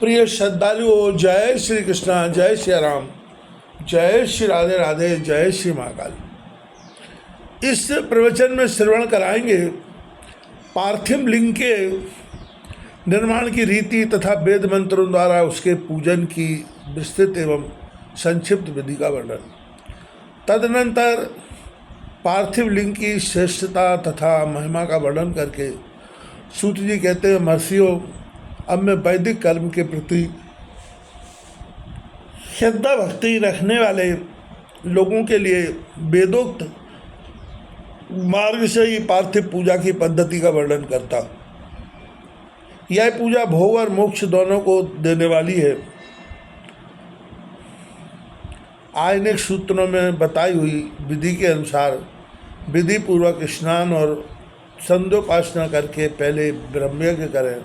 प्रिय श्रद्धालुओं, जय श्री कृष्णा, जय श्री राम, जय श्री राधे राधे, जय श्री महाकाल। इस प्रवचन में श्रवण कराएंगे पार्थिव लिंग के निर्माण की रीति तथा वेद मंत्रों द्वारा उसके पूजन की विस्तृत एवं संक्षिप्त विधि का वर्णन। तदनंतर पार्थिव लिंग की श्रेष्ठता तथा महिमा का वर्णन करके सूत जी कहते हैं, महर्षियों, अब मैं वैदिक कर्म के प्रति श्रद्धा भक्ति रखने वाले लोगों के लिए वेदोक्त मार्ग से ही पार्थिव पूजा की पद्धति का वर्णन करता। यह पूजा भोग और मोक्ष दोनों को देने वाली है। आयनिक सूत्रों में बताई हुई विधि के अनुसार विधि पूर्वक स्नान और संध्योपासना करके पहले ब्रह्मयज्ञ करें,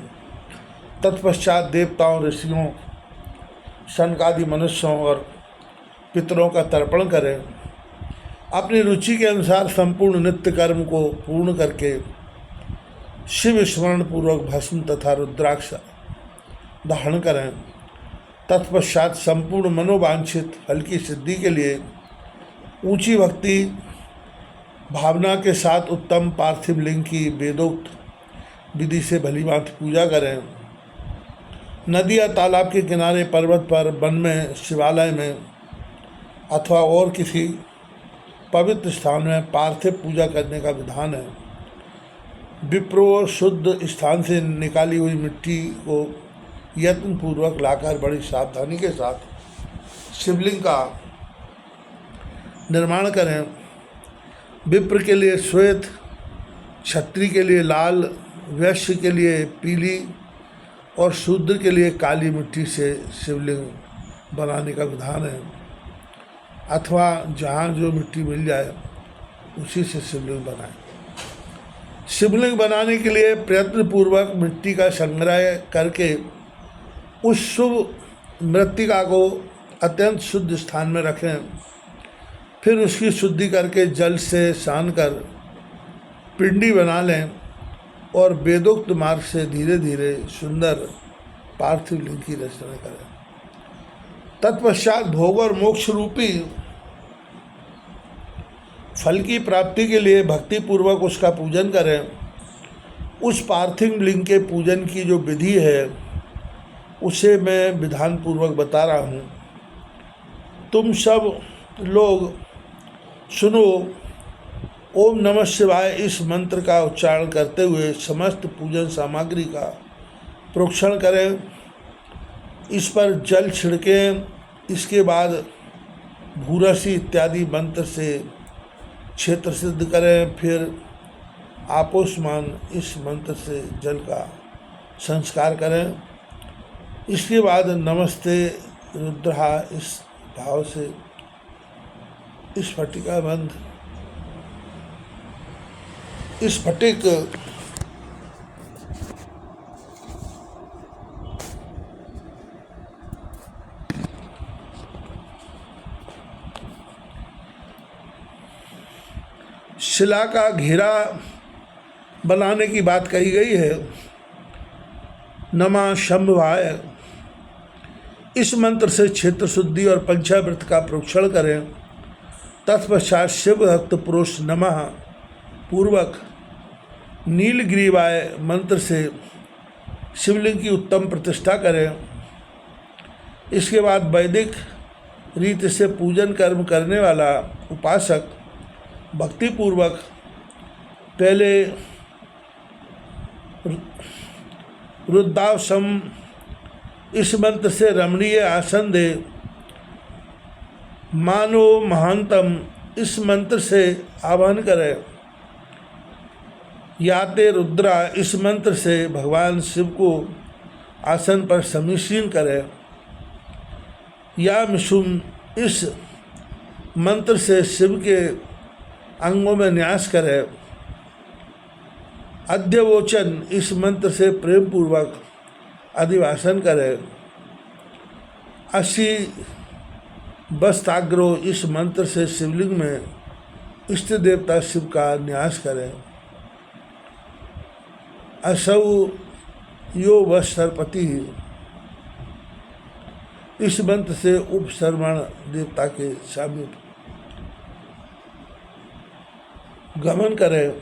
तत्पश्चात देवताओं, ऋषियों, सनकादि मनुष्यों और पितरों का तर्पण करें। अपनी रुचि के अनुसार संपूर्ण नित्य कर्म को पूर्ण करके शिव स्मरण पूर्वक भस्म तथा रुद्राक्ष धारण करें। तत्पश्चात संपूर्ण मनोवांछित फल की सिद्धि के लिए ऊंची भक्ति भावना के साथ उत्तम पार्थिव लिंग की वेदोक्त विधि से भलीभांति पूजा करें। नदी या तालाब के किनारे, पर्वत पर, वन में, शिवालय में अथवा और किसी पवित्र स्थान में पार्थिव पूजा करने का विधान है। विप्रो शुद्ध स्थान से निकाली हुई मिट्टी को यत्नपूर्वक लाकर बड़ी सावधानी के साथ शिवलिंग का निर्माण करें। विप्र के लिए श्वेत, क्षत्रिय के लिए लाल, वैश्य के लिए पीली और शूद्र के लिए काली मिट्टी से शिवलिंग बनाने का विधान है, अथवा जहाँ जो मिट्टी मिल जाए उसी से शिवलिंग बनाएं। शिवलिंग बनाने के लिए प्रयत्नपूर्वक मिट्टी का संग्रह करके उस शुभ मृत्तिका को अत्यंत शुद्ध स्थान में रखें। फिर उसकी शुद्धि करके जल से सान कर पिंडी बना लें और वेदोक्त मार्ग से धीरे धीरे सुंदर पार्थिव लिंग की रचना करें। तत्पश्चात भोग और मोक्ष रूपी फल की प्राप्ति के लिए भक्ति पूर्वक उसका पूजन करें। उस पार्थिव लिंग के पूजन की जो विधि है उसे मैं विधान पूर्वक बता रहा हूँ। तुम सब लोग सुनो। ओम नमः शिवाय इस मंत्र का उच्चारण करते हुए समस्त पूजन सामग्री का प्रोक्षण करें। इस पर जल छिड़कें। इसके बाद भूरसी इत्यादि मंत्र से क्षेत्र सिद्ध करें। फिर आपोषमान इस मंत्र से जल का संस्कार करें। इसके बाद नमस्ते रुद्रहा इस भाव से इस फटिका बंद इस फटिक शिला का घेरा बनाने की बात कही गई है। नमः शंभवाय इस मंत्र से क्षेत्र शुद्धि और पंचामृत का प्रोक्षण करें। तत्पश्चात शिव भक्त पुरुष नमः पूर्वक नीलग्रीवाय मंत्र से शिवलिंग की उत्तम प्रतिष्ठा करें। इसके बाद वैदिक रीति से पूजन कर्म करने वाला उपासक भक्तिपूर्वक पहले रुद्रावसम इस मंत्र से रमणीय आसन दे। मानो महानतम इस मंत्र से आवाहन करें। याते रुद्रा इस मंत्र से भगवान शिव को आसन पर समीशीन करें। या मिशुम इस मंत्र से शिव के अंगों में न्यास करें। अध्यवोचन इस मंत्र से प्रेम पूर्वक अधिवासन करें। अशी वस्ताग्रो इस मंत्र से शिवलिंग में इष्ट देवता शिव का न्यास करें। असौ यो वह सरपति इस मंत्र से उपसर्वण देवता के समीप गमन करें।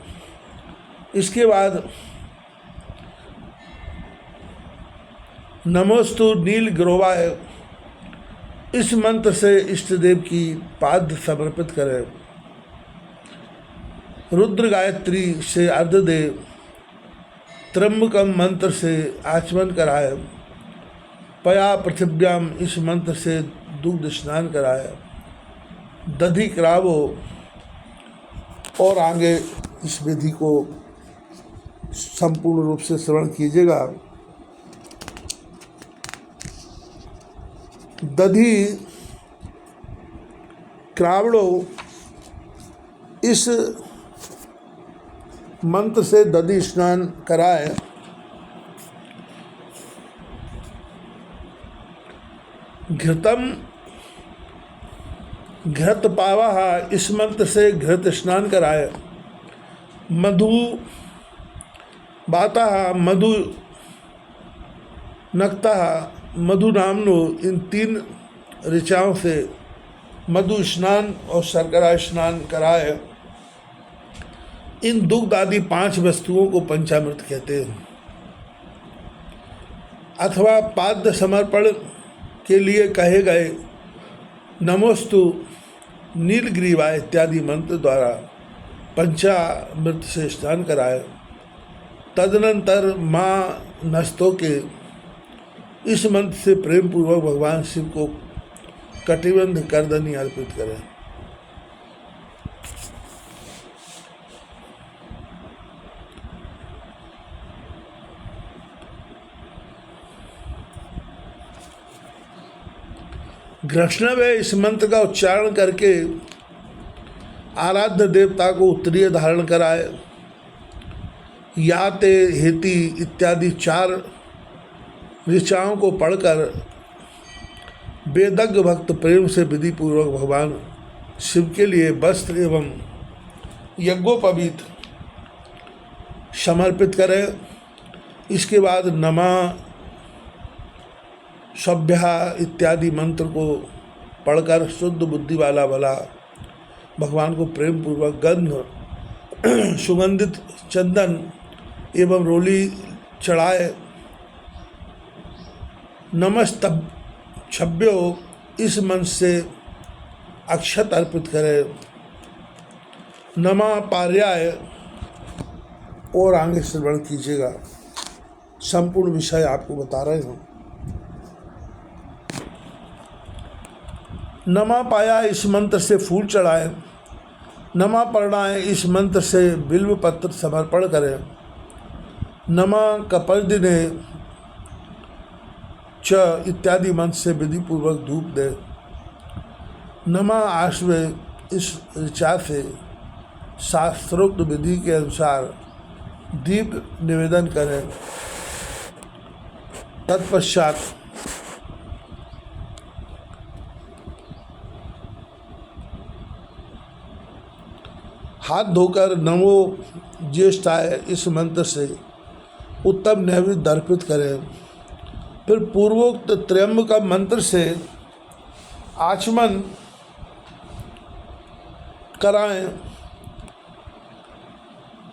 इसके बाद नमोस्तु नील ग्रोवाय, इस मंत्र से इष्ट देव की पाद समर्पित करें। रुद्र गायत्री से अर्ध दे, त्र्यंबकम मंत्र से आचमन कराए। पया पृथिव्याम, इस मंत्र से दुग्ध स्नान कराए। दधि क्रावो, और आगे इस विधि को संपूर्ण रूप से श्रवण कीजिएगा। दधि क्रावणो, इस मंत्र से दधि स्नान कराए। घृतम घृत पावाह, इस मंत्र से घृत स्नान कराए। मधु बाता, मधु नक्ता, मधु नामनो, इन 3 ऋचाओं से मधु स्नान और शर्करा स्नान कराए। इन दुग्ध आदि 5 वस्तुओं को पंचामृत कहते हैं। अथवा पाद्य समर्पण के लिए कहे गए नमोस्तु नीलग्रीवाय इत्यादि मंत्र द्वारा पंचामृत से स्नान कराए। तदनंतर माँ नस्तों के इस मंत्र से प्रेम पूर्वक भगवान शिव को कटिबंध करदनी अर्पित करें। घृष्णवे, इस मंत्र का उच्चारण करके आराध्य देवता को उत्तरीय धारण कराए। याते हेति इत्यादि 4 ऋचाओं को पढ़कर वेदज्ञ भक्त प्रेम से विधि पूर्वक भगवान शिव के लिए वस्त्र एवं यज्ञोपवीत समर्पित करें। इसके बाद नमः सभ्या इत्यादि मंत्र को पढ़कर शुद्ध बुद्धि वाला भला भगवान को प्रेम पूर्वक गंध सुगंधित चंदन एवं रोली चढ़ाए। नमस्तभ्यो, इस मंत्र से अक्षत अर्पित करें। नमः पार्याय, और आगे श्रवण कीजिएगा। संपूर्ण विषय आपको बता रहे हूँ। नमा पाया, इस मंत्र से फूल चढ़ाएं। नमा पर्णाएं, इस मंत्र से बिल्व पत्र समर्पण करें। नमा कपर्दिने च इत्यादि मंत्र से विधि पूर्वक धूप दें। नमा आश्वे, इस ऋचा से शास्त्रोक्त विधि के अनुसार दीप निवेदन करें। तत्पश्चात हाथ धोकर नमो ज्येष्ठाय, इस मंत्र से उत्तम नैवेद्य अर्पित करें। फिर पूर्वोक्त त्र्यंबक मंत्र से आचमन कराएं।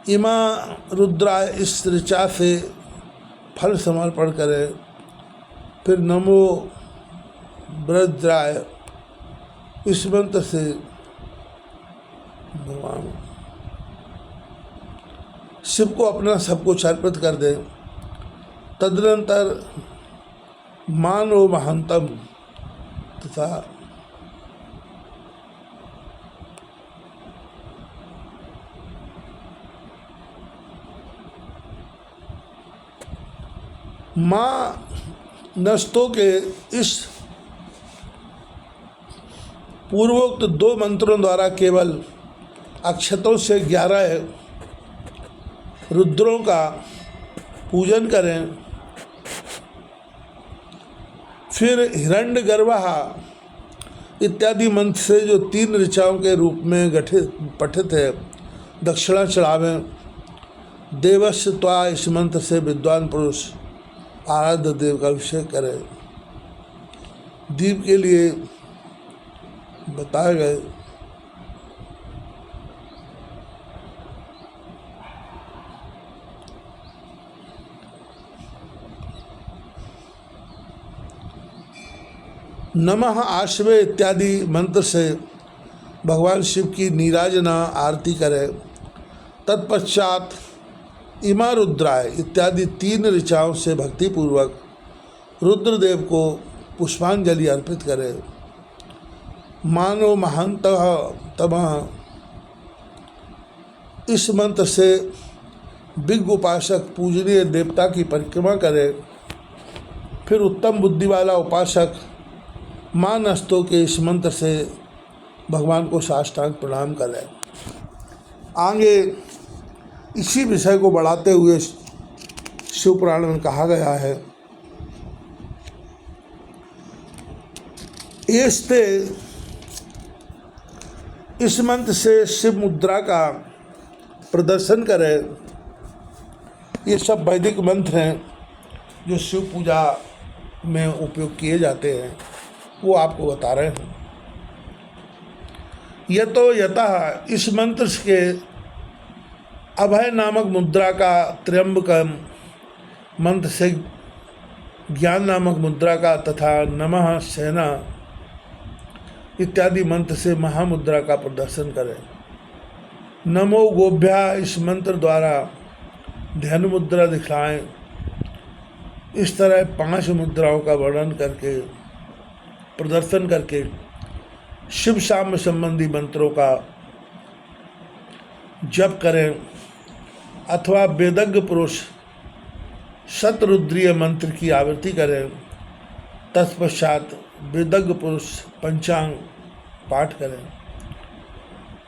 इमा रुद्राय, इस ऋचा से फल समर्पण करें। फिर नमो ब्रद्राय, इस मंत्र से भगवान शिव को अपना सब कुछ अर्पित कर दे। तदनंतर मानो महंतम तथा माँ नस्तों के इस पूर्वोक्त 2 मंत्रों द्वारा केवल अक्षतों से 11 रुद्रों का पूजन करें। फिर हिरण्यगर्भः इत्यादि मंत्र से जो 3 ऋचाओं के रूप में गठित पठित है दक्षिणा चढ़ावें। देवस्य त्वा, इस मंत्र से विद्वान पुरुष आराध्य देव का अभिषेक करें। दीप के लिए बताए गए नमः आश्रय इत्यादि मंत्र से भगवान शिव की नीराजना आरती करें। तत्पश्चात इमा रुद्राय इत्यादि 3 ऋचाओं से भक्तिपूर्वक रुद्रदेव को पुष्पांजलि अर्पित करें। मानो महांतः तमः इस मंत्र से विज्ञ उपासक पूजनीय देवता की परिक्रमा करे। फिर उत्तम बुद्धि वाला उपासक मानस्तों के इस मंत्र से भगवान को साष्टांग प्रणाम करें। आगे इसी विषय को बढ़ाते हुए शिव पुराण में कहा गया है, एस्ते इस मंत्र से शिव मुद्रा का प्रदर्शन करें। ये सब वैदिक मंत्र हैं जो शिव पूजा में उपयोग किए जाते हैं, वो आपको बता रहे हैं। यतो यतः इस मंत्र के अभय नामक मुद्रा का, त्र्यंबकम मंत्र से ज्ञान नामक मुद्रा का तथा नमः सेना इत्यादि मंत्र से महामुद्रा का प्रदर्शन करें। नमो गोभ्या इस मंत्र द्वारा ध्यान मुद्रा दिखलाएं। इस तरह 5 मुद्राओं का वर्णन करके, प्रदर्शन करके शिव शाम संबंधी मंत्रों का जप करें अथवा वेदज्ञ पुरुष शतरुद्रीय मंत्र की आवृत्ति करें। तत्पश्चात वेदज्ञ पुरुष पंचांग पाठ करें।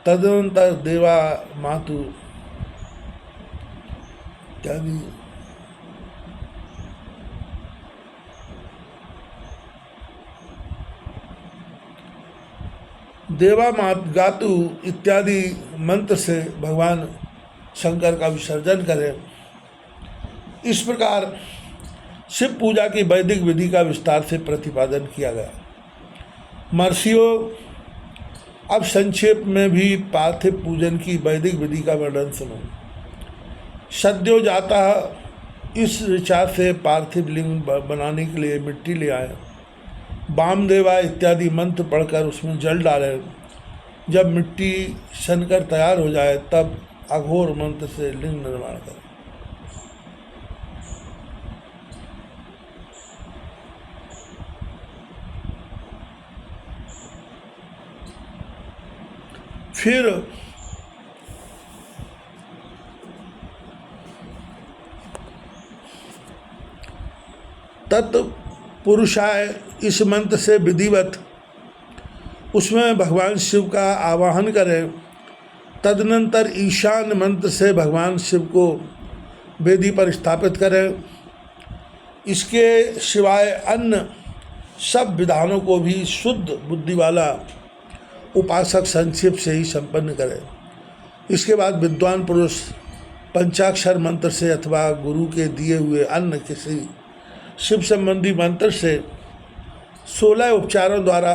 तदनंतर देवा मातु इत्यादि देवा गातु इत्यादि मंत्र से भगवान शंकर का विसर्जन करें। इस प्रकार शिव पूजा की वैदिक विधि का विस्तार से प्रतिपादन किया गया। महर्षियों, अब संक्षेप में भी पार्थिव पूजन की वैदिक विधि का वर्णन सुनो। सद्यो जाता इस ऋचा से पार्थिव लिंग बनाने के लिए मिट्टी ले आए। वामदेवा इत्यादि मंत्र पढ़कर उसमें जल डालें। जब मिट्टी सनकर तैयार हो जाए तब अघोर मंत्र से लिंग निर्माण करें। फिर तत्पुरुषाय इस मंत्र से विधिवत उसमें भगवान शिव का आवाहन करें। तदनंतर ईशान मंत्र से भगवान शिव को वेदी पर स्थापित करें। इसके सिवाय अन्य सब विधानों को भी शुद्ध बुद्धि वाला उपासक संक्षेप से ही संपन्न करें। इसके बाद विद्वान पुरुष पंचाक्षर मंत्र से अथवा गुरु के दिए हुए अन्य किसी शिव संबंधी मंत्र से 16 उपचारों द्वारा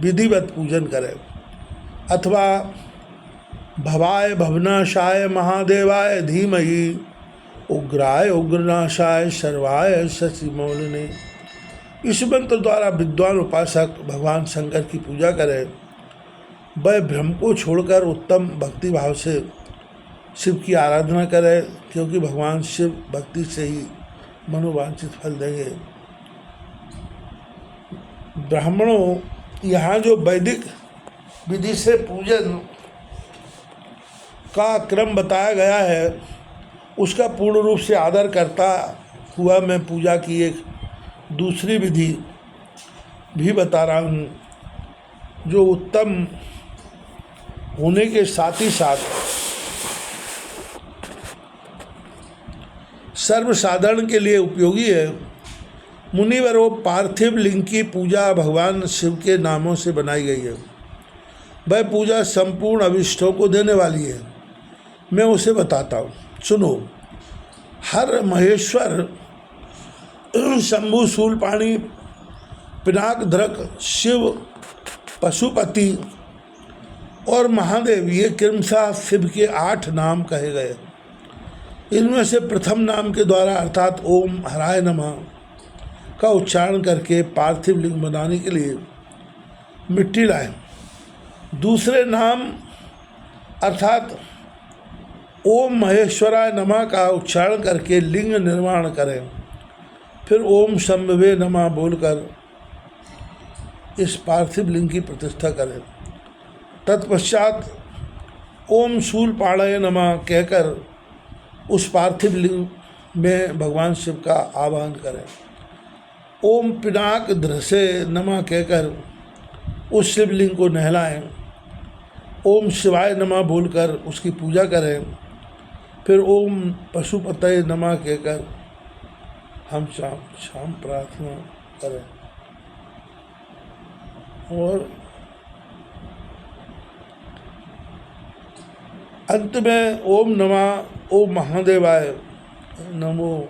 विधिवत पूजन करें अथवा भवाय भवनाशाय महादेवाय धीमहि उग्राय उग्रनाशाय सर्वाय शशिमौलिने इस मंत्र द्वारा विद्वान उपासक भगवान शंकर की पूजा करें। वह भ्रम को छोड़कर उत्तम भक्ति भाव से शिव की आराधना करें, क्योंकि भगवान शिव भक्ति से ही मनोवांछित फल देंगे। ब्राह्मणों, यहाँ जो वैदिक विधि से पूजन का क्रम बताया गया है उसका पूर्ण रूप से आदर करता हुआ मैं पूजा की एक दूसरी विधि भी बता रहा हूँ, जो उत्तम होने के साथ ही साथ सर्वसाधारण के लिए उपयोगी है। मुनिवरों, पार्थिव लिंग की पूजा भगवान शिव के नामों से बनाई गई है। वह पूजा संपूर्ण अभिष्टों को देने वाली है। मैं उसे बताता हूँ, सुनो। हर महेश्वर, शंभु, शूलपाणी, पिनाकधरक, शिव, पशुपति और महादेव, ये क्रमशः शिव के 8 नाम कहे गए। इनमें से प्रथम नाम के द्वारा अर्थात ओम हराय नमः का उच्चारण करके पार्थिव लिंग बनाने के लिए मिट्टी लाएं। दूसरे नाम अर्थात ओम महेश्वराय नमः का उच्चारण करके लिंग निर्माण करें। फिर ओम शंभवे नमः बोलकर इस पार्थिव लिंग की प्रतिष्ठा करें। तत्पश्चात ओम शूलपाणय नमः कहकर उस पार्थिव लिंग में भगवान शिव का आवाहन करें। ओम पिनाकधृसे नमः कहकर उस शिवलिंग को नहलाएं। ओम शिवाय नमः बोलकर उसकी पूजा करें। फिर ओम पशुपतये नमः कहकर हम शाम प्रार्थना करें और अंत में ओम नमः ओम महादेवाय नमो।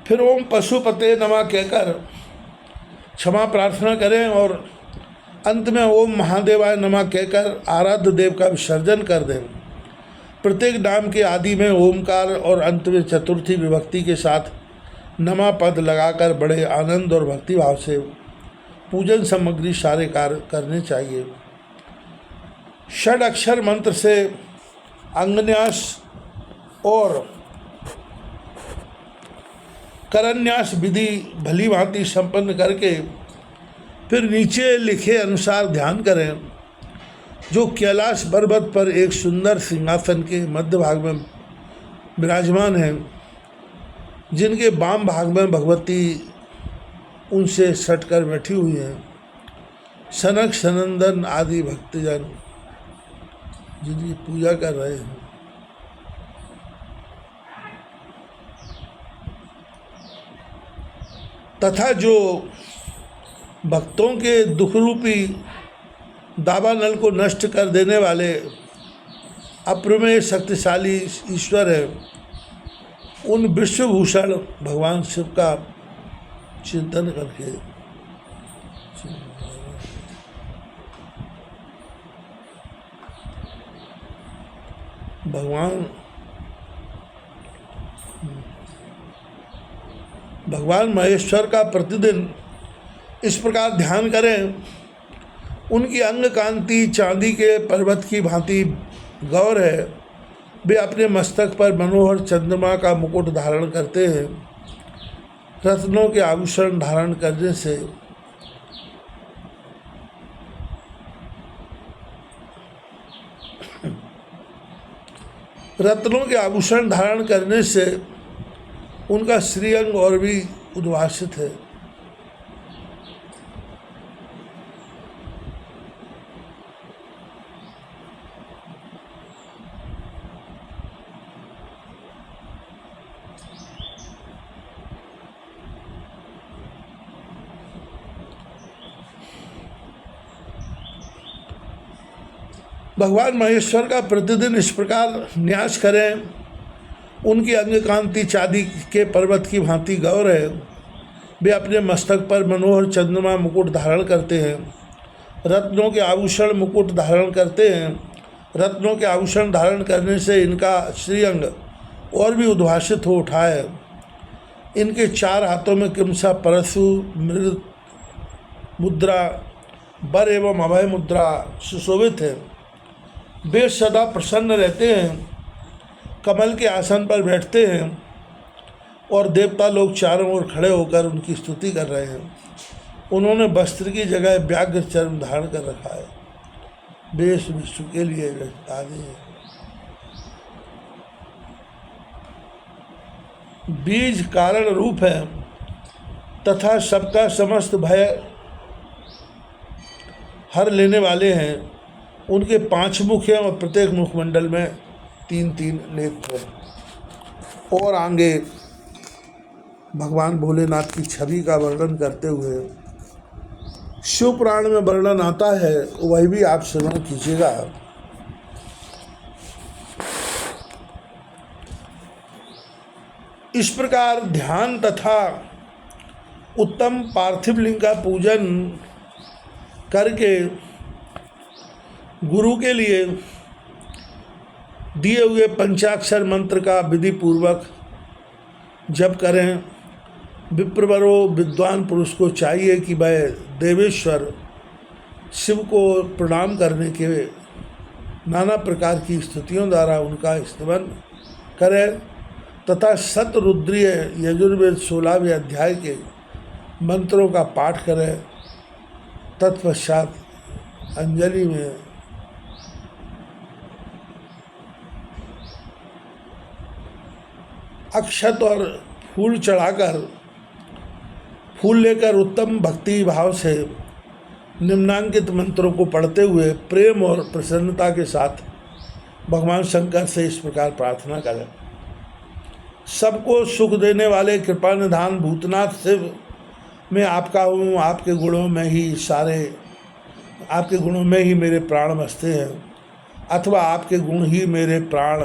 फिर ओम पशुपते नमः कहकर क्षमा प्रार्थना करें और अंत में ओम महादेवाय नमः कहकर आराध्य देव का विसर्जन कर दें। प्रत्येक नाम के आदि में ओमकार और अंत में चतुर्थी विभक्ति के साथ नमा पद लगाकर बड़े आनंद और भक्तिभाव से पूजन सामग्री सारे कार्य करने चाहिए। षड अक्षर मंत्र से अंगन्यास और करन्यास विधि भली भांति संपन्न करके फिर नीचे लिखे अनुसार ध्यान करें। जो कैलाश पर्वत पर एक सुंदर सिंहासन के मध्य भाग में विराजमान हैं, जिनके वाम भाग में भगवती उनसे सटकर बैठी हुई हैं, सनक सनंदन आदि भक्तजन जिनकी पूजा कर रहे हैं। तथा जो भक्तों के दुख रूपी दावानल को नष्ट कर देने वाले अप्रमेय शक्तिशाली ईश्वर है, उन विश्वभूषण भगवान शिव का चिंतन करके भगवान महेश्वर का प्रतिदिन इस प्रकार ध्यान करें। उनकी अंग कांति चांदी के पर्वत की भांति गौर है। वे अपने मस्तक पर मनोहर चंद्रमा का मुकुट धारण करते हैं। रत्नों के आभूषण धारण करने से उनका श्रीअंग और भी उद्भासित है। भगवान महेश्वर का प्रतिदिन इस प्रकार न्यास करें। उनकी अंग कांति चांदी के पर्वत की भांति गौर है। वे अपने मस्तक पर मनोहर चंद्रमा मुकुट धारण करते हैं। रत्नों के आभूषण मुकुट धारण करते हैं। रत्नों के आभूषण धारण करने से इनका श्रीअंग और भी उद्भासित हो उठा है। इनके 4 हाथों में क्रमशः परशु, मृग मुद्रा, वर एवं अभय मुद्रा सुशोभित है। वे सदा प्रसन्न रहते हैं, कमल के आसन पर बैठते हैं और देवता लोग चारों ओर खड़े होकर उनकी स्तुति कर रहे हैं। उन्होंने वस्त्र की जगह व्याघ्र चर्म धारण कर रखा है। देश विश्व के लिए आदि है। बीज कारण रूप है तथा सबका समस्त भय हर लेने वाले हैं। उनके 5 मुख हैं और प्रत्येक मुखमंडल में 3-3 नेत्र हैं। और आगे भगवान भोलेनाथ की छवि का वर्णन करते हुए शिव पुराण में वर्णन आता है, वही भी आप श्रवण कीजिएगा। इस प्रकार ध्यान तथा उत्तम पार्थिव लिंग का पूजन करके गुरु के लिए दिए हुए पंचाक्षर मंत्र का विधि पूर्वक जप करें। विप्रवरो विद्वान पुरुष को चाहिए कि वह देवेश्वर शिव को प्रणाम करने के नाना प्रकार की स्तुतियों द्वारा उनका स्तवन करे तथा शतरुद्रीय यजुर्वेद 16वें अध्याय के मंत्रों का पाठ करे। तत्पश्चात अंजलि में अक्षत और फूल चढ़ाकर फूल लेकर उत्तम भक्ति भाव से निम्नांकित मंत्रों को पढ़ते हुए प्रेम और प्रसन्नता के साथ भगवान शंकर से इस प्रकार प्रार्थना करें। सबको सुख देने वाले कृपा निधान भूतनाथ शिव, मैं आपका हूँ, आपके गुणों में ही मेरे प्राण बसते हैं, अथवा आपके गुण ही मेरे प्राण,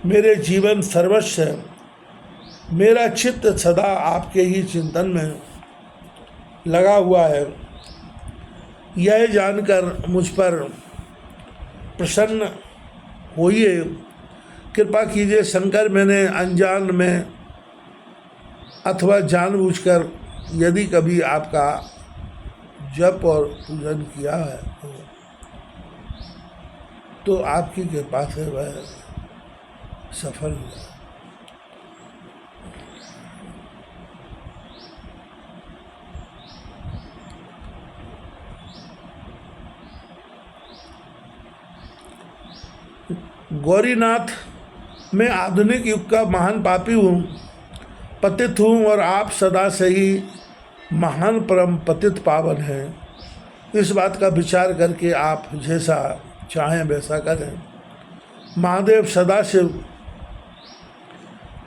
मेरे जीवन सर्वस्व है। मेरा चित्त सदा आपके ही चिंतन में लगा हुआ है। यह जानकर मुझ पर प्रसन्न होइए, कृपा कीजिए शंकर, मैंने अनजान में अथवा जानबूझकर यदि कभी आपका जप और पूजन किया है तो आपकी कृपा से वह सफल हुआ। गौरीनाथ, मैं आधुनिक युग का महान पापी हूँ, पतित हूँ, और आप सदा से ही महान परम पतित पावन हैं। इस बात का विचार करके आप जैसा चाहें वैसा करें। महादेव सदाशिव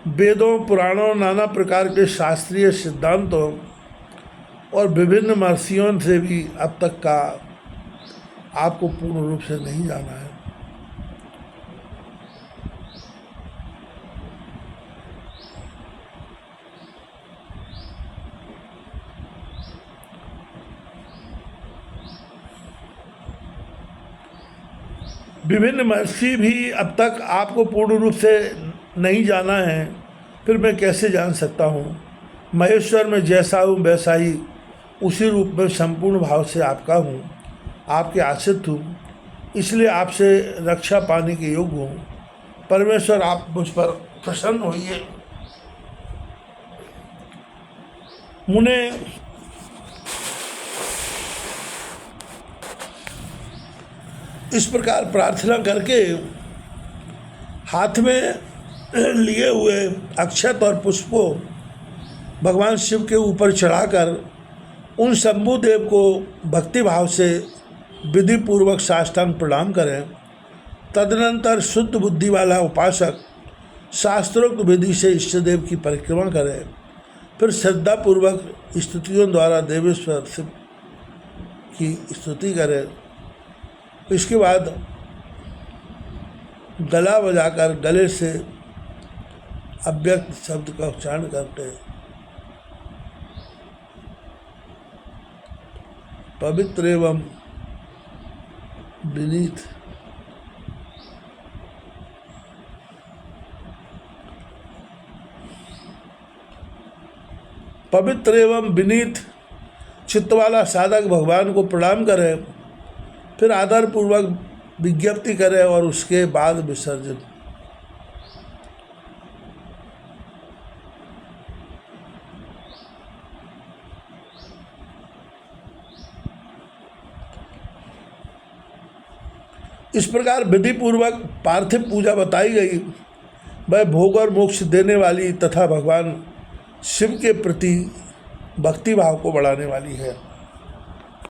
वेदों, पुराणों, नाना प्रकार के शास्त्रीय सिद्धांतों और विभिन्न महर्षियों से भी अब तक का आपको पूर्ण रूप से नहीं जाना है। विभिन्न महर्षि भी अब तक आपको पूर्ण रूप से नहीं जाना है, फिर मैं कैसे जान सकता हूँ। महेश्वर में जैसा हूँ वैसा ही उसी रूप में संपूर्ण भाव से आपका हूँ, आपके आश्रित हूँ, इसलिए आपसे रक्षा पाने के योग्य हूँ। परमेश्वर, आप मुझ पर प्रसन्न होइए। मुने इस प्रकार प्रार्थना करके हाथ में लिए हुए अक्षत और पुष्पों भगवान शिव के ऊपर चढ़ाकर उन शंभुदेव को भक्ति भाव से विधि पूर्वक साष्टांग प्रणाम करें। तदनंतर शुद्ध बुद्धि वाला उपासक शास्त्रोक्त विधि से इष्टदेव की परिक्रमा करे, फिर श्रद्धापूर्वक स्तुतियों द्वारा देवेश्वर शिव की स्तुति करे। इसके बाद गला बजाकर गले से अव्यक्त शब्द का उच्चारण करते हैं। पवित्र एवं विनीत चित्त वाला साधक भगवान को प्रणाम करे, फिर आदर पूर्वक विज्ञप्ति करे और उसके बाद विसर्जन। इस प्रकार विधि पूर्वक पार्थिव पूजा बताई गई। वह भोग और मोक्ष देने वाली तथा भगवान शिव के प्रति भक्ति भाव को बढ़ाने वाली है।